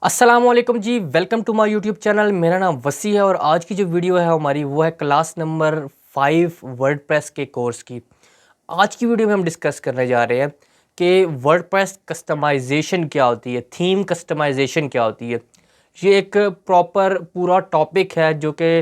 अस्सलामुअलैकुम जी, welcome to my YouTube channel. मेरा नाम वसी है और आज की जो वीडियो है हमारी वो है क्लास नंबर 5 वर्डप्रेस के कोर्स की। आज की वीडियो में हम डिस्कस करने जा रहे हैं कि वर्डप्रेस कस्टमाइजेशन क्या होती है, थीम कस्टमाइजेशन क्या होती है। ये एक प्रॉपर पूरा टॉपिक है जो कि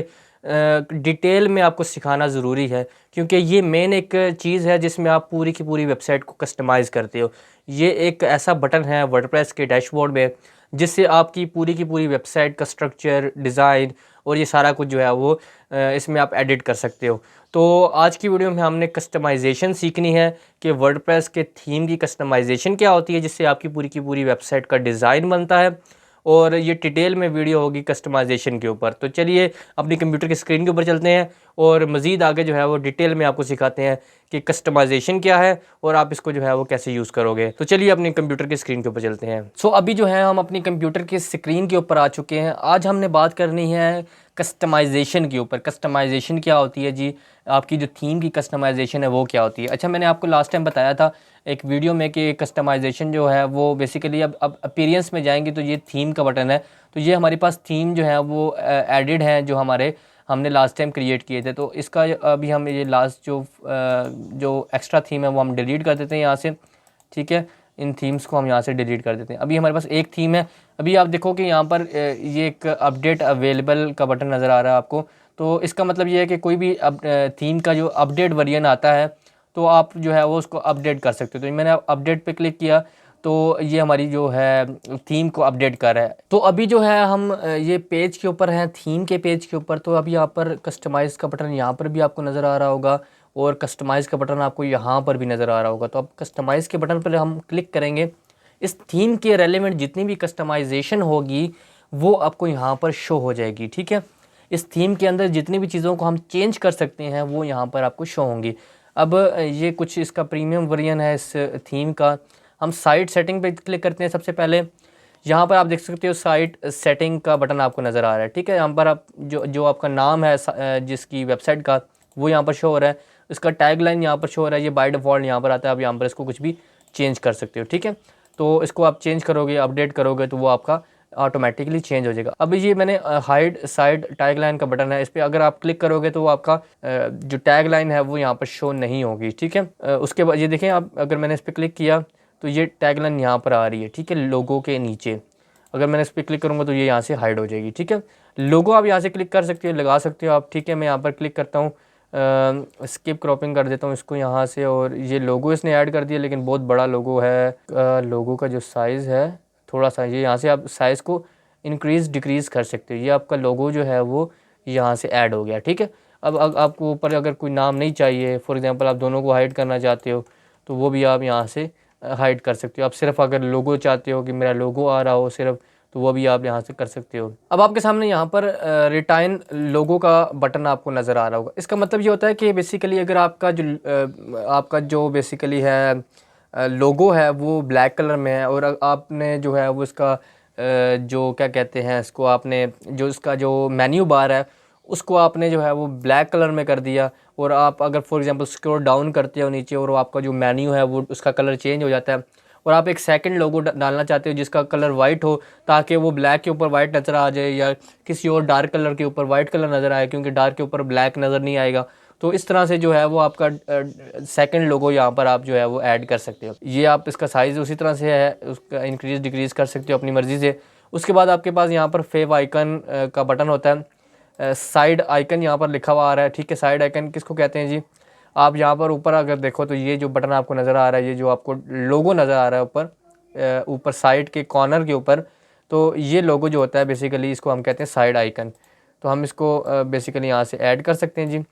डिटेल में आपको सिखाना ज़रूरी है, क्योंकि ये मेन एक चीज़ है जिसमें आप पूरी की पूरी वेबसाइट को कस्टमाइज़ करते हो। ये एक ऐसा बटन है वर्डप्रेस के डैशबोर्ड में जिससे आपकी पूरी की पूरी वेबसाइट का स्ट्रक्चर, डिज़ाइन और ये सारा कुछ जो है वो इसमें आप एडिट कर सकते हो। तो आज की वीडियो में हमने कस्टमाइजेशन सीखनी है कि वर्डप्रेस के थीम की कस्टमाइजेशन क्या होती है, जिससे आपकी पूरी की पूरी वेबसाइट का डिज़ाइन बनता है। और ये डिटेल में वीडियो होगी कस्टमाइजेशन के ऊपर। तो चलिए अपनी कंप्यूटर की स्क्रीन के ऊपर चलते हैं और मज़ीद आगे जो है वो डिटेल में आपको सिखाते हैं कि कस्टमाइजेशन क्या है और आप इसको जो है वो कैसे यूज़ करोगे। तो चलिए अपनी कंप्यूटर की स्क्रीन के ऊपर चलते हैं। अभी जो है हम अपनी कंप्यूटर की स्क्रीन के ऊपर आ चुके हैं। आज हमने बात करनी है कस्टमाइजेशन के ऊपर। कस्टमाइजेशन क्या होती है जी, आपकी जो थीम की कस्टमाइजेशन है वो क्या होती है। अच्छा, मैंने आपको लास्ट टाइम बताया था एक वीडियो में कि कस्टमाइजेशन जो है वो बेसिकली अब अपीयरेंस में जाएंगे तो ये थीम का बटन है। तो ये हमारे पास थीम जो है वो एडिड है जो हमने लास्ट टाइम क्रिएट किए थे। तो इसका अभी हम ये लास्ट जो एक्स्ट्रा थीम है वो हम डिलीट कर देते हैं यहाँ से। ठीक है, इन थीम्स को हम यहाँ से डिलीट कर देते हैं। अभी हमारे पास एक थीम है। अभी आप देखो कि यहाँ पर ये एक अपडेट अवेलेबल का बटन नज़र आ रहा है आपको। तो इसका मतलब ये है कि कोई भी थीम का जो अपडेट वर्जन आता है तो आप जो है वो उसको अपडेट कर सकते हो। तो मैंने अपडेट पे क्लिक किया तो ये हमारी जो है थीम को अपडेट कर रहा है। तो अभी जो है हम ये पेज के ऊपर हैं, थीम के पेज के ऊपर। तो अभी यहाँ पर कस्टमाइज़ का बटन यहाँ पर भी आपको नज़र आ रहा होगा और कस्टमाइज़ का बटन आपको यहाँ पर भी नज़र आ रहा होगा। तो अब कस्टमाइज़ के बटन पर हम क्लिक करेंगे। इस थीम के रेलेवेंट जितनी भी कस्टमाइजेशन होगी वो आपको यहाँ पर शो हो जाएगी। ठीक है, इस थीम के अंदर जितनी भी चीज़ों को हम चेंज कर सकते हैं वो यहाँ पर आपको शो होंगी। अब ये कुछ इसका प्रीमियम वर्जन है इस थीम का। हम साइट सेटिंग पे क्लिक करते हैं। सबसे पहले यहाँ पर आप देख सकते हो साइट सेटिंग का बटन आपको नज़र आ रहा है। ठीक है, यहाँ पर आप जो आपका नाम है जिसकी वेबसाइट का वो यहाँ पर शो हो रहा है। इसका टैगलाइन यहाँ पर शो हो रहा है। ये बाय डिफ़ॉल्ट यहाँ पर आता है। आप यहाँ पर इसको कुछ भी चेंज कर सकते हो। ठीक है, तो इसको आप चेंज करोगे, अपडेट करोगे तो वो आपका ऑटोमेटिकली चेंज हो जाएगा। अभी ये मैंने हाइड साइड टैग लाइन का बटन है, इस पर अगर आप क्लिक करोगे तो वो आपका जो टैग लाइन है वो यहाँ पर शो नहीं होगी। ठीक है, उसके बाद ये देखें आप, अगर मैंने इस पर क्लिक किया तो ये टैग लाइन यहाँ पर आ रही है। ठीक है, लोगो के नीचे अगर मैंने इस पर क्लिक करूँगा तो ये यहाँ से हाइड हो जाएगी। ठीक है, लोगो आप यहाँ से क्लिक कर सकते हो, लगा सकते हो आप। ठीक है, मैं यहाँ पर क्लिक करता हूँ, स्किप क्रॉपिंग कर देता हूँ इसको यहाँ से। और ये लोगो इसने ऐड कर दिया लेकिन बहुत बड़ा लोगो है। लोगो का जो साइज़ है थोड़ा सा, ये यहाँ से आप साइज़ को इंक्रीज़ डिक्रीज़ कर सकते हो। ये आपका लोगो जो है वो यहाँ से ऐड हो गया। ठीक है, अब आपको ऊपर अगर कोई नाम नहीं चाहिए, फॉर एग्जांपल आप दोनों को हाइड करना चाहते हो तो वो भी आप यहाँ से हाइड कर सकते हो। आप सिर्फ अगर लोगो चाहते हो कि मेरा लोगो आ रहा हो सिर्फ, तो वो भी आप यहाँ से कर सकते हो। अब आपके सामने यहाँ पर रिटाइन लोगो का बटन आपको नज़र आ रहा होगा। इसका मतलब ये होता है कि बेसिकली अगर आपका जो बेसिकली है लोगो है वो ब्लैक कलर में है और आपने जो है वो इसका जो क्या कहते हैं इसको, आपने जो इसका जो मेन्यू बार है उसको आपने जो है वो ब्लैक कलर में कर दिया और आप अगर फॉर एग्जांपल स्क्रॉल डाउन करते हो नीचे और आपका जो मेन्यू है वो उसका कलर चेंज हो जाता है और आप एक सेकंड लोगो डालना चाहते हो जिसका कलर वाइट हो ताकि वो ब्लैक के ऊपर वाइट नज़र आ जाए या किसी और डार्क कलर के ऊपर वाइट कलर नज़र आए, क्योंकि डार्क के ऊपर ब्लैक नज़र नहीं आएगा। तो इस तरह से जो है वो आपका सेकंड लोगो यहाँ पर आप जो है वो ऐड कर सकते हो। ये आप इसका साइज़ उसी तरह से है, उसका इंक्रीज़ डिक्रीज़ कर सकते हो अपनी मर्ज़ी से। उसके बाद आपके पास यहाँ पर फेव आइकन का बटन होता है। साइड आइकन यहाँ पर लिखा हुआ आ रहा है। ठीक है, साइड आइकन किसको कहते हैं जी, आप यहाँ पर ऊपर अगर देखो तो ये जो बटन आपको नज़र आ रहा है, ये जो आपको लोगो नज़र आ रहा है ऊपर साइड के कॉर्नर के ऊपर, तो ये लोगो जो होता है बेसिकली इसको हम कहते हैं साइड आइकन। तो हम इसको बेसिकली यहाँ से ऐड कर सकते हैं जी।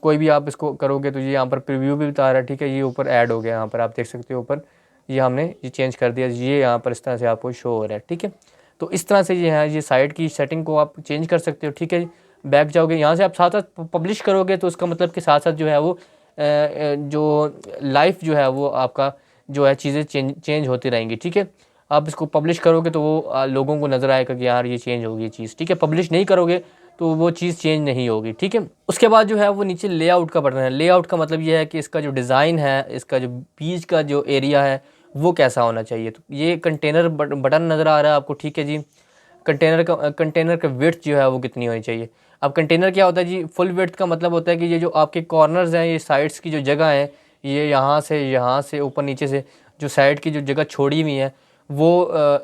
कोई भी आप इसको करोगे तो ये यहाँ पर प्रीव्यू भी बता रहा है। ठीक है, ये ऊपर ऐड हो गया, यहाँ पर आप देख सकते हो ऊपर ये हमने ये चेंज कर दिया, ये यहाँ पर इस तरह से आपको शो हो रहा है। ठीक है, तो इस तरह से ये है, ये साइड की सेटिंग को आप चेंज कर सकते हो। ठीक है, बैक जाओगे, यहाँ से आप साथ साथ पब्लिश करोगे तो उसका मतलब कि साथ साथ जो है वो जो लाइफ जो है वो आपका जो है चीज़ें चेंज होती रहेंगी। ठीक है, आप इसको पब्लिश करोगे तो वो लोगों को नज़र आएगा कि यार ये चेंज होगी ये चीज़। ठीक है, पब्लिश नहीं करोगे तो वो चीज़ चेंज नहीं होगी। ठीक है, उसके बाद जो है वो नीचे लेआउट का बटन है। लेआउट का मतलब ये है कि इसका जो डिज़ाइन है, इसका जो बीच का जो एरिया है वो कैसा होना चाहिए। तो ये कंटेनर बटन नज़र आ रहा है आपको। ठीक है जी, कंटेनर का विड्थ जो है वो कितनी होनी चाहिए। अब कंटेनर क्या होता है जी, फुल विड्थ का मतलब होता है कि ये जो आपके कॉर्नर्स हैं, ये साइड्स की जो जगह है, ये यहाँ से ऊपर नीचे से जो साइड की जो जगह छोड़ी हुई है वो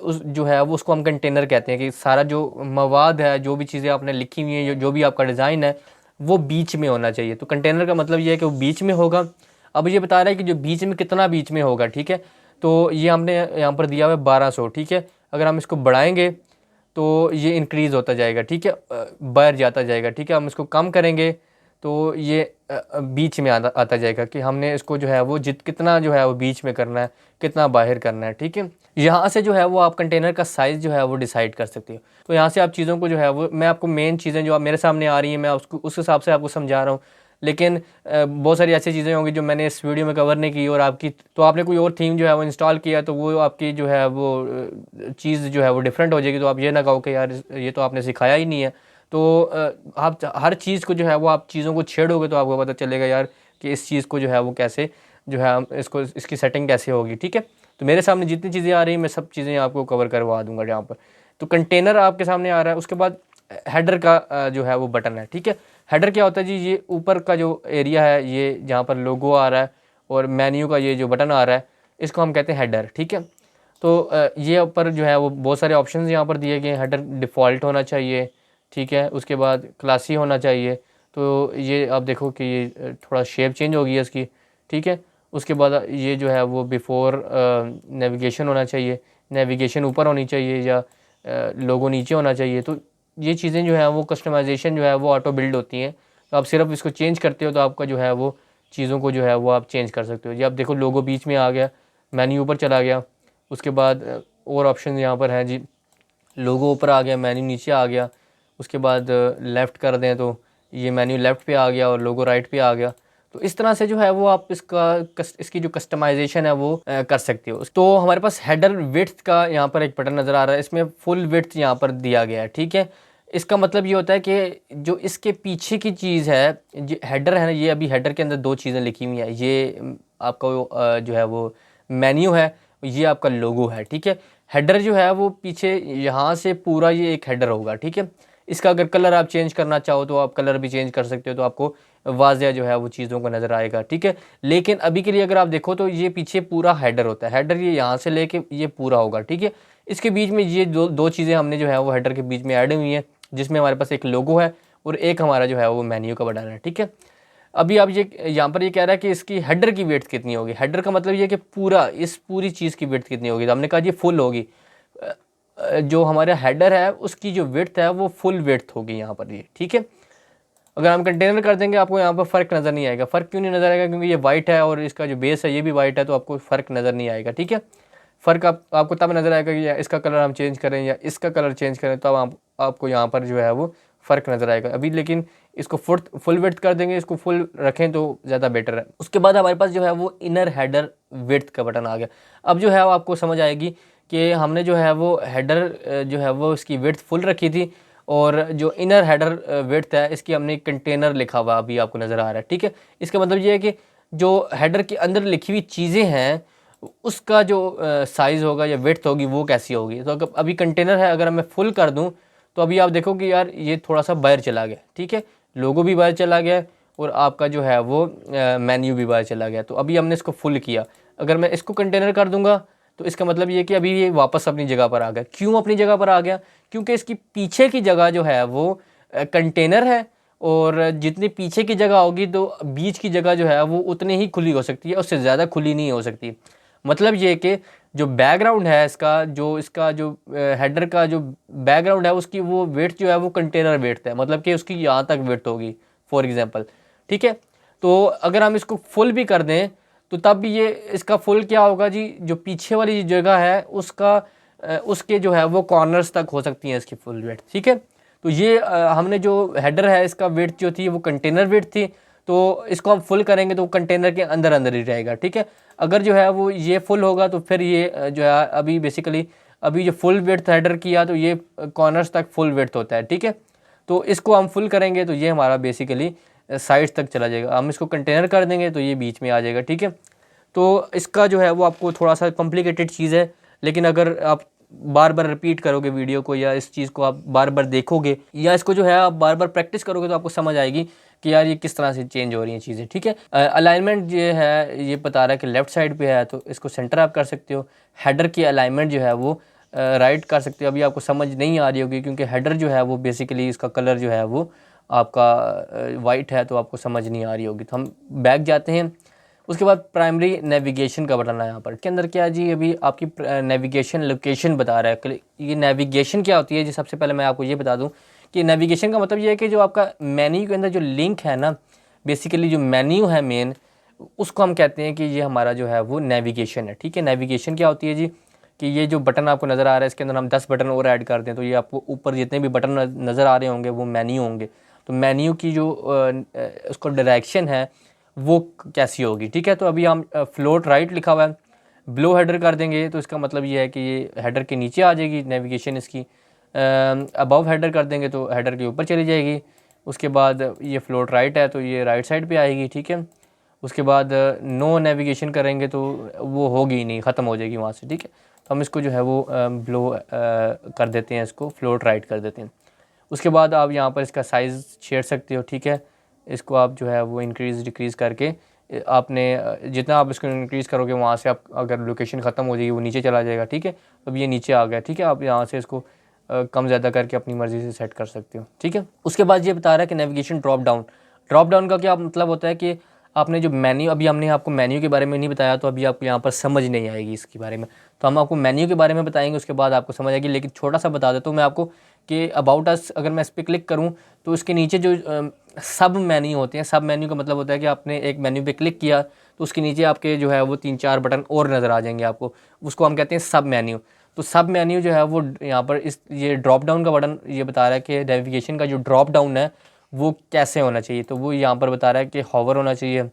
उस जो है वो उसको हम कंटेनर कहते हैं कि सारा जो मवाद है, जो भी चीज़ें आपने लिखी हुई हैं, जो भी आपका डिज़ाइन है वो बीच में होना चाहिए। तो कंटेनर का मतलब ये है कि वो बीच में होगा। अब ये बता रहा है कि जो बीच में कितना बीच में होगा, ठीक है। तो ये हमने यहाँ पर दिया हुआ है 1200, ठीक है। अगर हम इसको बढ़ाएंगे तो ये इंक्रीज़ होता जाएगा, ठीक है, बढ़ जाता जाएगा, ठीक है। हम इसको कम करेंगे तो ये बीच में आता जाएगा कि हमने इसको जो है वो कितना जो है वो बीच में करना है, कितना बाहर करना है, ठीक है। यहाँ से जो है वो आप कंटेनर का साइज़ जो है वो डिसाइड कर सकते हो। तो यहाँ से आप चीज़ों को जो है वो, मैं आपको मेन चीज़ें जो आप मेरे सामने आ रही हैं मैं उसको उस हिसाब से आपको समझा रहा हूँ। लेकिन बहुत सारी ऐसी चीज़ें होंगी जो मैंने इस वीडियो में कवर नहीं की और आपकी, तो आपने कोई और थीम जो है वो इंस्टॉल किया तो वो आपकी जो है वो चीज़ जो है वो डिफरेंट हो जाएगी। तो आप ये ना कहो कि यार ये तो आपने सिखाया ही नहीं है। तो आप हर चीज़ को जो है वो आप चीज़ों को छेड़ोगे तो आपको पता चलेगा यार कि इस चीज़ को जो है वो कैसे जो है इसको इसकी सेटिंग कैसे होगी, ठीक है। तो मेरे सामने जितनी चीज़ें आ रही हैं मैं सब चीज़ें आपको कवर करवा दूंगा यहाँ पर। तो कंटेनर आपके सामने आ रहा है। उसके बाद हेडर का जो है वो बटन है, ठीक है। हेडर क्या होता है जी, ये ऊपर का जो एरिया है, ये जहाँ पर लोगो आ रहा है और मेन्यू का ये जो बटन आ रहा है, इसको हम कहते हैं हेडर, ठीक है। तो ये ऊपर जो है वो बहुत सारे ऑप्शंस यहाँ पर दिए गए हैं। हेडर डिफ़ॉल्ट होना चाहिए, ठीक है। उसके बाद क्लासी होना चाहिए। तो ये आप देखो कि ये थोड़ा शेप चेंज हो गई है इसकी, ठीक है। उसके बाद ये जो है वो बिफ़ोर नेविगेशन होना चाहिए, नेविगेशन ऊपर होनी चाहिए या लोगो नीचे होना चाहिए। तो ये चीज़ें जो है वो कस्टमाइजेशन जो है वो ऑटो बिल्ड होती हैं। तो आप सिर्फ इसको चेंज करते हो तो आपका जो है वो चीज़ों को जो है वो आप चेंज कर सकते हो। ये आप देखो लोगो बीच में आ गया, मेन्यू ऊपर चला गया। उसके बाद और ऑप्शन यहाँ पर हैं जी, लोगो ऊपर आ गया, मेन्यू नीचे आ गया। उसके बाद लेफ़्ट कर दें तो ये मेन्यू लेफ़्ट पे आ गया और लोगो राइट पे आ गया। तो इस तरह से जो है वो आप इसकी जो कस्टमाइजेशन है वो कर सकते हो। तो हमारे पास हेडर विड्थ का यहाँ पर एक बटन नज़र आ रहा है, इसमें फुल विड्थ यहाँ पर दिया गया है, ठीक है। इसका मतलब ये होता है कि जो इसके पीछे की चीज़ है, जो हेडर है ना, ये अभी हेडर के अंदर दो चीज़ें लिखी हुई हैं। ये आपका जो है वो मेन्यू है, ये आपका लोगो है, ठीक है। हेडर जो है वो पीछे यहाँ से पूरा ये एक हेडर होगा, ठीक है। इसका अगर कलर आप चेंज करना चाहो तो आप कलर भी चेंज कर सकते हो, तो आपको वाज़िया जो है वो चीज़ों को नज़र आएगा, ठीक है। लेकिन अभी के लिए अगर आप देखो तो ये पीछे पूरा हेडर होता है। हेडर ये यहाँ से लेके ये पूरा होगा, ठीक है। इसके बीच में ये दो चीज़ें हमने जो है वो हेडर के बीच में ऐड हुई हैं, जिसमें हमारे पास एक लोगो है और एक हमारा जो है वो मेन्यू का बटन है, ठीक है। अभी आप ये यहाँ पर ये कह रहा है कि इसकी हेडर की विड्थ कितनी होगी। हेडर का मतलब ये कि पूरी चीज़ की विड्थ कितनी होगी। तो हमने कहा जी फुल होगी। जो हमारा हेडर है उसकी जो विड्थ है वो फुल विड्थ होगी यहाँ पर ये, ठीक है। अगर हम कंटेनर कर देंगे आपको यहाँ पर फ़र्क नज़र नहीं आएगा। फ़र्क क्यों नहीं नज़र आएगा? क्योंकि ये वाइट है और इसका जो बेस है ये भी वाइट है, तो आपको फ़र्क नज़र नहीं आएगा, ठीक है। फ़र्क आपको तब नज़र आएगा कि इसका कलर हम चेंज करें या इसका कलर चेंज करें, तब आपको यहाँ पर जो है वो फ़र्क नज़र आएगा। अभी लेकिन इसको फुल विड्थ कर देंगे, इसको फुल रखें तो ज़्यादा बेटर है। उसके बाद हमारे पास जो है वो इनर हेडर विड्थ का बटन आ गया। अब जो है वो आपको समझ आएगी कि हमने जो है वो हेडर जो है वो इसकी विड्थ फुल रखी थी और जो इनर हेडर विड्थ है इसकी हमने कंटेनर लिखा हुआ अभी आपको नज़र आ रहा है, ठीक है। इसका मतलब ये है कि जो हेडर के अंदर लिखी हुई चीज़ें हैं उसका जो साइज़ होगा या विड्थ होगी वो कैसी होगी। तो अभी कंटेनर है, अगर मैं फुल कर दूं तो अभी आप देखो कि यार ये थोड़ा सा बाहर चला गया, ठीक है। लोगो भी बाहर चला गया और आपका जो है वो मेन्यू भी बाहर चला गया। तो अभी हमने इसको फुल किया। अगर मैं इसको कंटेनर कर दूंगा तो इसका मतलब ये कि अभी ये वापस अपनी जगह पर आ गया। क्यों अपनी जगह पर आ गया? क्योंकि इसकी पीछे की जगह जो है वो कंटेनर है और जितनी पीछे की जगह होगी तो बीच की जगह जो है वो उतनी ही खुली हो सकती है, उससे ज़्यादा खुली नहीं हो सकती। मतलब ये कि जो बैकग्राउंड है इसका जो हेडर का जो बैकग्राउंड है उसकी वो वेट जो है वो कंटेनर वेट है, मतलब कि उसकी यहाँ तक वेट होगी फॉर एग्जांपल, ठीक है। तो अगर हम इसको फुल भी कर दें तो तब भी ये इसका फुल क्या होगा जी, जो पीछे वाली जगह है उसके जो है वो कॉर्नर्स तक हो सकती हैं इसकी फुल वेट, ठीक है। तो ये हमने जो हेडर है इसका वेट जो थी वो कंटेनर वेट थी, तो इसको हम फुल करेंगे तो कंटेनर के अंदर अंदर ही रहेगा, ठीक है। अगर जो है वो ये फुल होगा तो फिर ये जो है अभी बेसिकली अभी जो फुल विड्थ हेडर किया तो ये कॉर्नर्स तक फुल विड्थ होता है, ठीक है। तो इसको हम फुल करेंगे तो ये हमारा बेसिकली साइड्स तक चला जाएगा। हम इसको कंटेनर कर देंगे तो ये बीच में आ जाएगा, ठीक है। तो इसका जो है वो आपको थोड़ा सा कॉम्प्लिकेटेड चीज़ है, लेकिन अगर आप बार बार रिपीट करोगे वीडियो को, या इस चीज़ को आप बार बार देखोगे, या इसको जो है आप बार बार प्रैक्टिस करोगे, तो आपको समझ आएगी कि यार ये किस तरह से चेंज हो रही हैं चीज़ें। ठीक है, अलाइनमेंट ये है, ये बता रहा है कि लेफ़्ट साइड पे है, तो इसको सेंटर आप कर सकते हो। हेडर की अलाइनमेंट जो है वो राइट कर सकते हो। अभी आपको समझ नहीं आ रही होगी, क्योंकि हेडर जो है वो बेसिकली इसका कलर जो है वो आपका वाइट है, तो आपको समझ नहीं आ रही होगी। तो हम बैक जाते हैं। उसके बाद प्राइमरी नेविगेशन का बटन है यहाँ पर, के अंदर क्या है जी, अभी आपकी नेविगेशन लोकेशन बता रहा है। ये नेविगेशन क्या होती है जी, सबसे पहले मैं आपको ये बता दूँ कि नेविगेशन का मतलब ये है कि जो आपका मेन्यू के अंदर जो लिंक है ना, बेसिकली जो मेन्यू है मेन, उसको हम कहते हैं कि ये हमारा जो है वो नेविगेशन है। ठीक है, नेविगेशन क्या होती है जी, कि ये जो बटन आपको नज़र आ रहा है, इसके अंदर हम 10 बटन और ऐड कर दें, तो ये आपको ऊपर जितने भी बटन नज़र आ रहे होंगे वो मेन्यू होंगे। तो मेन्यू की जो उसको डायरेक्शन है वो कैसी होगी। ठीक है, तो अभी हम फ्लोट राइट लिखा हुआ है, ब्लो हेडर कर देंगे, तो इसका मतलब ये है कि ये हेडर के नीचे आ जाएगी नेविगेशन इसकी। अबव हेडर कर देंगे तो हेडर के ऊपर चली जाएगी। उसके बाद ये फ्लोट राइट है, तो ये राइट साइड पे आएगी। ठीक है, उसके बाद नो नेविगेशन करेंगे तो वो होगी ही नहीं, ख़त्म हो जाएगी वहाँ से। ठीक है, तो हम इसको जो है वो ब्लो कर देते हैं, इसको फ्लोट राइट कर देते हैं। उसके बाद आप यहाँ पर इसका साइज़ छेड़ सकते हो। ठीक है, इसको आप जो है वो इंक्रीज़ डिक्रीज़ करके आपने जितना आप इसको इंक्रीज़ करोगे, वहाँ से आप अगर लोकेशन ख़त्म हो जाएगी वो नीचे चला जाएगा। ठीक है, अब ये नीचे आ गया। ठीक है, आप यहाँ से इसको कम ज़्यादा करके अपनी मर्ज़ी से सेट कर सकते हो। ठीक है, उसके बाद ये बता रहा है कि नेविगेशन ड्रॉप डाउन का क्या मतलब होता है कि आपने जो मेन्यू, अभी हमने आपको मेन्यू के बारे में नहीं बताया, तो अभी आपको यहाँ पर समझ नहीं आएगी इसके बारे में। तो हम आपको मेन्यू के बारे में बताएंगे, उसके बाद आपको समझ आएगी। लेकिन छोटा सा बता देता हूँ मैं आपको कि अबाउट अस, अगर मैं इस पर क्लिक करूँ तो इसके नीचे जो सब मेन्यू होते हैं, सब मेन्यू का मतलब होता है कि आपने एक मेन्यू पे क्लिक किया तो उसके नीचे आपके जो है वो 3-4 बटन और नज़र आ जाएंगे आपको, उसको हम कहते हैं सब मेन्यू। तो सब मेन्यू जो है वो यहाँ पर ये ड्रॉप डाउन का बटन ये बता रहा है कि नेविगेशन का जो ड्रॉप डाउन है वो कैसे होना चाहिए। तो वो यहाँ पर बता रहा है कि हॉवर होना चाहिए।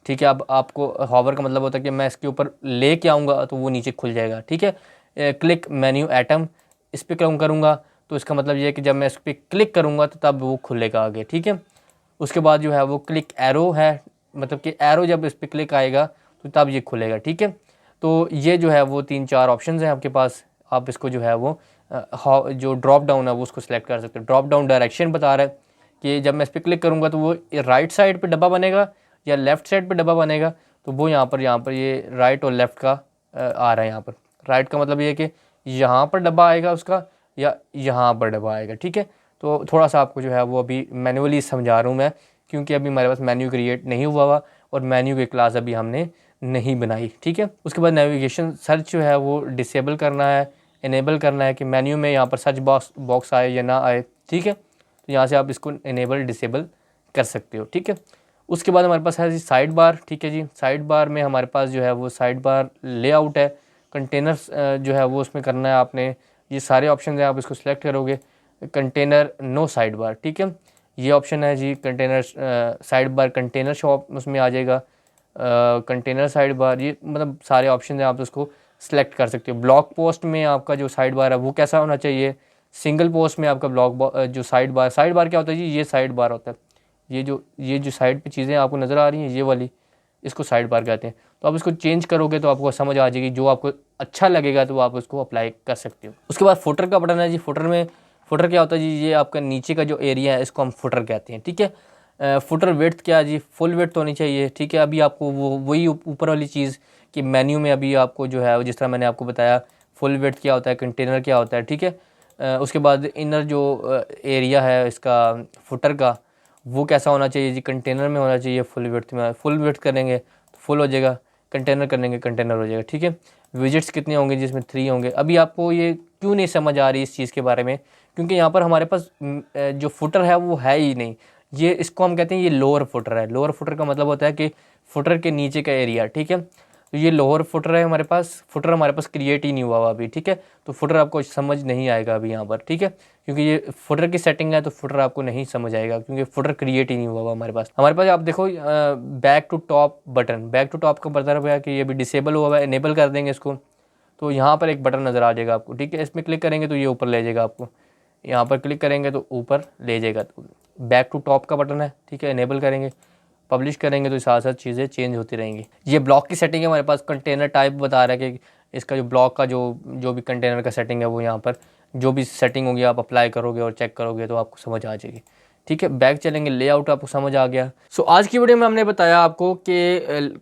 ठीक है, अब आपको हॉवर का मतलब होता है कि मैं इसके ऊपर ले के आऊँगा तो वो नीचे खुल जाएगा। ठीक है, क्लिक मेन्यू एटम, इस पर क्लिक करूँगा तो इसका मतलब ये है कि जब मैं इस पर क्लिक करूँगा तो तब वो खुलेगा आगे। ठीक है, उसके बाद जो है वो क्लिक एरो है, मतलब कि एरो जब इस पर क्लिक आएगा तो तब ये खुलेगा। ठीक है, तो ये जो है वो 3-4 ऑप्शन हैं आपके पास। आप इसको जो है वो जो ड्रॉप डाउन है वो उसको सिलेक्ट कर सकते हो। ड्रॉप डाउन डायरेक्शन बता रहा है कि जब मैं इस पर क्लिक करूँगा तो वो राइट साइड पे डब्बा बनेगा या लेफ़्ट साइड पे डब्बा बनेगा। तो वो यहाँ पर ये राइट और लेफ़्ट का आ रहा है। यहाँ पर राइट का मतलब ये है कि यहाँ पर डब्बा आएगा उसका, या यहाँ पर डब्बा आएगा। ठीक है, तो थोड़ा सा आपको जो है वो अभी मैनुअली समझा रहा हूँ मैं, क्योंकि अभी हमारे पास मेन्यू क्रिएट नहीं हुआ और मेन्यू की क्लास अभी हमने नहीं बनाई। ठीक है, उसके बाद नेविगेशन सर्च जो है वो डिसेबल करना है, इनेबल करना है कि मेन्यू में यहाँ पर सर्च बॉक्स आए या ना आए। ठीक है, तो यहाँ से आप इसको इनेबल डिसेबल कर सकते हो। ठीक है, उसके बाद हमारे पास है जी साइड बार। ठीक है जी, साइड बार में हमारे पास जो है वो साइड बार लेआउट है, कंटेनर्स जो है वो उसमें करना है आपने। ये सारे ऑप्शन हैं, आप इसको सिलेक्ट करोगे। कंटेनर नो साइड बार, ठीक है, ये ऑप्शन है जी। Container side bar container shop उसमें आ जाएगा। कंटेनर साइड बार, ये मतलब सारे ऑप्शन हैं, आप उसको सिलेक्ट कर सकते हो। ब्लॉग पोस्ट में आपका जो साइड बार है वो कैसा होना चाहिए। सिंगल पोस्ट में आपका जो साइड बार क्या होता है जी, ये साइड बार होता है। ये जो साइड पे चीज़ें आपको नज़र आ रही हैं, ये वाली, इसको साइड बार कहते हैं। तो आप इसको चेंज करोगे तो आपको समझ आ जाएगी, जो आपको अच्छा लगेगा तो आप उसको अप्लाई कर सकते हो। उसके बाद फुटर का बटन है जी। फुटर क्या होता है जी, ये आपका नीचे का जो एरिया है इसको हम फुटर कहते हैं। ठीक है, फुटर विड्थ क्या है जी, फुल विड्थ होनी चाहिए। ठीक है, अभी आपको वही ऊपर वाली चीज़ कि मेन्यू में अभी आपको जो है जिस तरह मैंने आपको बताया फुल विड्थ क्या होता है, कंटेनर क्या होता है। ठीक है, उसके बाद इनर जो एरिया है इसका फुटर का वो कैसा होना चाहिए जी, कंटेनर में होना चाहिए, फुल विड्थ में। फुल विड्थ करेंगे तो फुल हो जाएगा, कंटेनर करेंगे कंटेनर हो जाएगा। ठीक है, विजिट्स कितने होंगे, जिसमें 3 होंगे। अभी आपको ये क्यों नहीं समझ आ रही इस चीज़ के बारे में, क्योंकि यहाँ पर हमारे पास जो फुटर है वो है ही नहीं। ये इसको हम कहते हैं ये लोअर फुटर है। लोअर फुटर का मतलब होता है कि फुटर के नीचे का एरिया। ठीक है, तो ये लोअर फुटर है हमारे पास। फुटर हमारे पास क्रिएट ही नहीं हुआ अभी। ठीक है, तो फुटर आपको समझ नहीं आएगा अभी यहाँ पर। ठीक है, क्योंकि ये फुटर की सेटिंग है तो फुटर आपको नहीं समझ आएगा, क्योंकि फुटर क्रिएट ही नहीं हुआ हमारे पास। आप देखो back to top button, back to top का मतलब है कि ये भी डिसेबल हुआ है। इनेबल कर देंगे इसको तो यहाँ पर एक बटन नज़र आ जाएगा आपको। ठीक है, इसमें क्लिक करेंगे तो ये ऊपर ले जाएगा आपको, यहाँ पर क्लिक करेंगे तो ऊपर ले जाएगा। तो बैक टू टॉप का बटन है। ठीक है, इनेबल करेंगे, पब्लिश करेंगे तो साथ साथ चीज़ें चेंज होती रहेंगी। ये ब्लॉक की सेटिंग है हमारे पास। कंटेनर टाइप बता रहा है कि इसका जो ब्लॉक का जो भी कंटेनर का सेटिंग है वो यहाँ पर जो भी सेटिंग होगी आप अप्लाई करोगे और चेक करोगे तो आपको समझ आ जाएगी। ठीक है, बैक चलेंगे, लेआउट आपको समझ आ गया। सो आज की वीडियो में हमने बताया आपको कि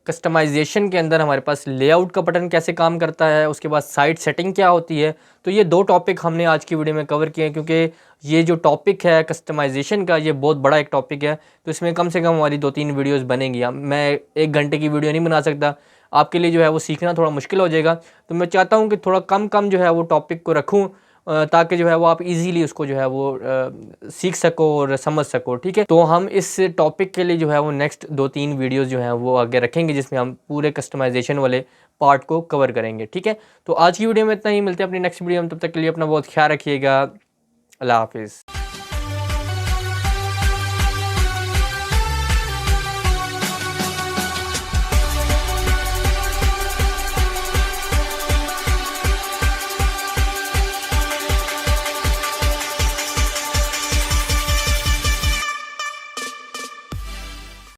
कस्टमाइजेशन के अंदर हमारे पास लेआउट का बटन कैसे काम करता है, उसके बाद साइट सेटिंग क्या होती है। तो ये 2 टॉपिक हमने आज की वीडियो में कवर किए हैं, क्योंकि ये जो टॉपिक है कस्टमाइजेशन का ये बहुत बड़ा एक टॉपिक है। तो इसमें कम से कम हमारी 2-3 वीडियोज़ बनेंगी। मैं 1 घंटे की वीडियो नहीं बना सकता, आपके लिए जो है वो सीखना थोड़ा मुश्किल हो जाएगा। तो मैं चाहता हूँ कि थोड़ा कम जो है वो टॉपिक को रखूँ, ताकि जो है वो आप इजीली उसको जो है वो सीख सको और समझ सको। ठीक है, तो हम इस टॉपिक के लिए जो है वो नेक्स्ट 2-3 वीडियोस जो हैं वो आगे रखेंगे, जिसमें हम पूरे कस्टमाइजेशन वाले पार्ट को कवर करेंगे। ठीक है, तो आज की वीडियो में इतना ही, मिलते हैं अपनी नेक्स्ट वीडियो में, तब तक के लिए अपना बहुत ख्याल रखिएगा। अल्लाह हाफिज़।